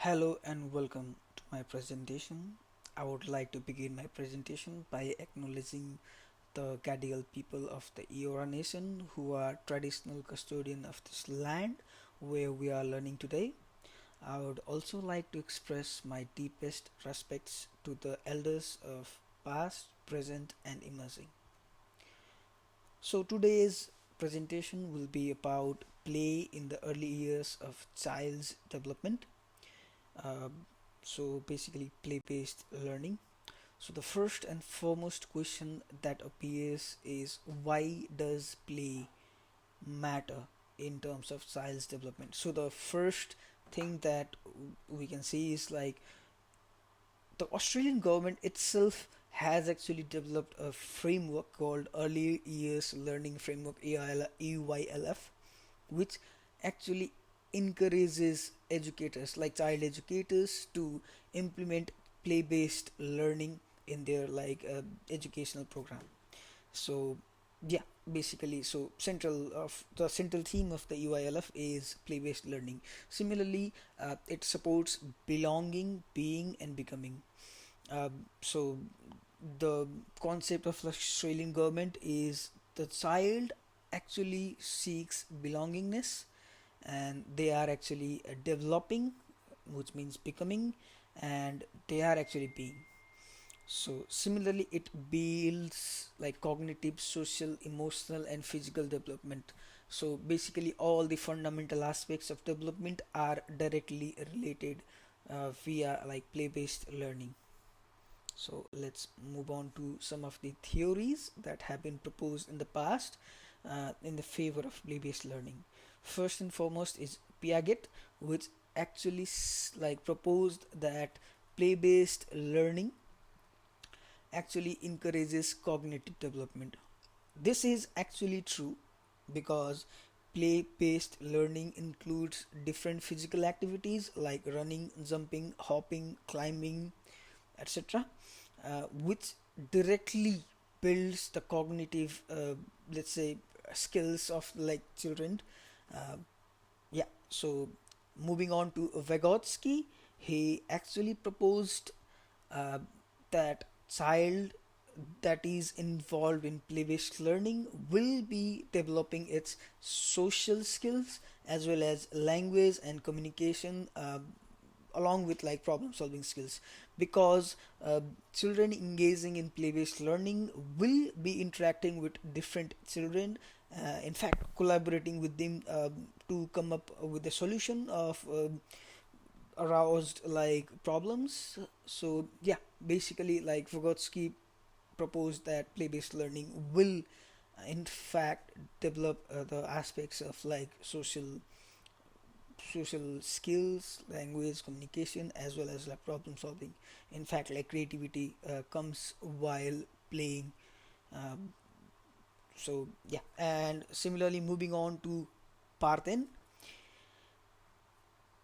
Hello and welcome to my presentation. I would like to begin my presentation by acknowledging the Gadigal people of the Eora Nation who are traditional custodian of this land where we are learning today. I would also like to express my deepest respects to the elders of past, present and emerging. So today's presentation will be about play in the early years of child's development. Uh, so basically play-based learning. So the first and foremost question that appears is why does play matter in terms of child's development? So the first thing that we can see is like the Australian government itself has actually developed a framework called Early Years Learning Framework EYLF, which actually encourages educators like child educators to implement play-based learning in their educational program. So yeah, basically, so central theme of the EYLF is play-based learning. Similarly, it supports belonging, being and becoming. So the concept of the Australian government is the child actually seeks belongingness, and they are actually developing, which means becoming, and they are actually being. So similarly, it builds like cognitive, social, emotional and physical development. So basically all the fundamental aspects of development are directly related via like play based learning. So let's move on to some of the theories that have been proposed in the past in the favor of play-based learning. First and foremost is Piaget, which actually proposed that play-based learning actually encourages cognitive development. This is actually true because play based learning includes different physical activities like running, jumping, hopping, climbing, etc., which directly builds the cognitive, let's say, skills of like children. Uh, yeah, so moving on to Vygotsky, he actually proposed uh, that child that is involved in play-based learning will be developing its social skills as well as language and communication, along with like problem solving skills, because children engaging in play-based learning will be interacting with different children, in fact collaborating with them to come up with a solution of aroused like problems. So yeah, basically like Vygotsky proposed that play-based learning will in fact develop the aspects of like social skills, language, communication, as well as like problem solving. In fact, like creativity comes while playing. Um, so yeah, and similarly, moving on to Parthen,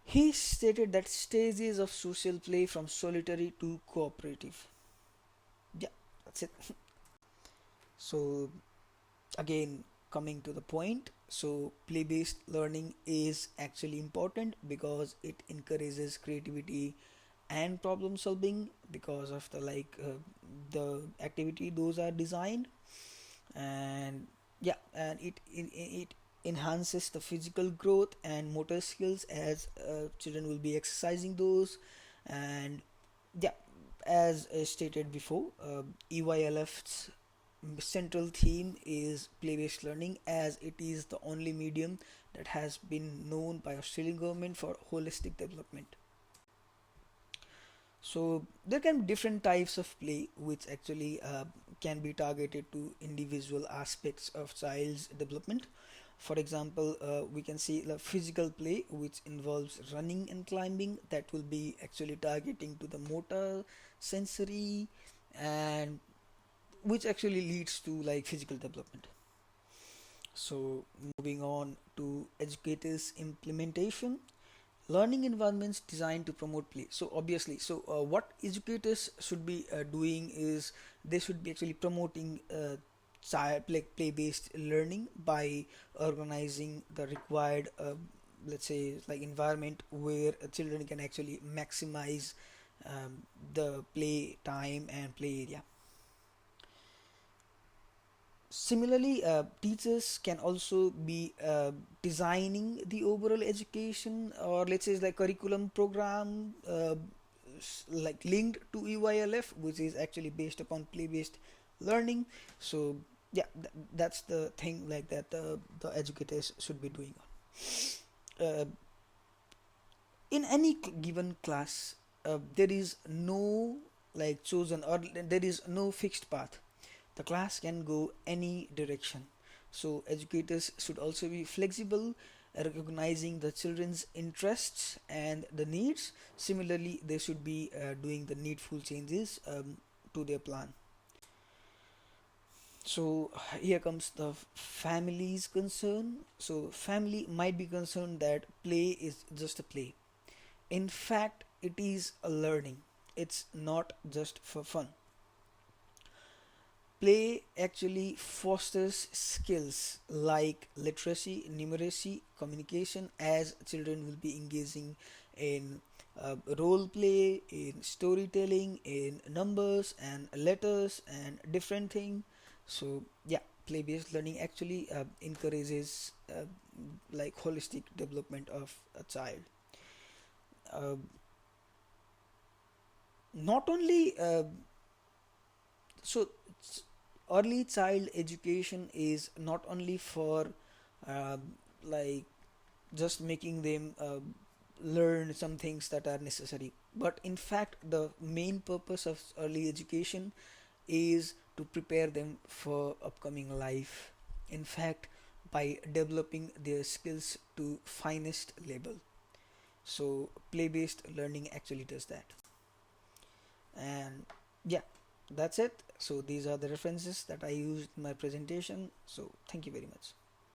he stated that stages of social play from solitary to cooperative. Yeah, that's it. So again, coming to the point, so play based learning is actually important because it encourages creativity and problem solving because of the activity those are designed. And yeah, and it enhances the physical growth and motor skills as children will be exercising those. And yeah, as stated before, EYLF's central theme is play-based learning, as it is the only medium that has been known by Australian government for holistic development. So there can be different types of play which actually can be targeted to individual aspects of child's development. For example, we can see the physical play which involves running and climbing, that will be actually targeting to the motor, sensory, and which actually leads to like physical development. So moving on to educators implementation, learning environments designed to promote play. So obviously, so what educators should be doing is they should be actually promoting play based learning by organizing the required let's say like environment where children can actually maximize um, the play time and play area. Similarly, teachers can also be designing the overall education, or let's say like curriculum program, like linked to EYLF, which is actually based upon play-based learning. So yeah, that's the thing like that the educators should be doing. Uh, in any given class, there is no like chosen, or there is no fixed path. The class can go any direction. So educators should also be flexible, recognizing the children's interests and the needs. Similarly, they should be doing the needful changes to their plan. So here comes the family's concern. So family might be concerned that play is just a play. In fact, it is a learning. It's not just for fun. Play actually fosters skills like literacy, numeracy, communication, as children will be engaging in role play, in storytelling, in numbers and letters and different thing. So yeah, play based learning actually encourages like holistic development of a child. uh, Not only so early child education is not only for uh, like just making them learn some things that are necessary, but in fact the main purpose of early education is to prepare them for upcoming life. In fact, by developing their skills to finest level. So play based learning actually does that. And yeah, that's it. So these are the references that I used in my presentation. So thank you very much.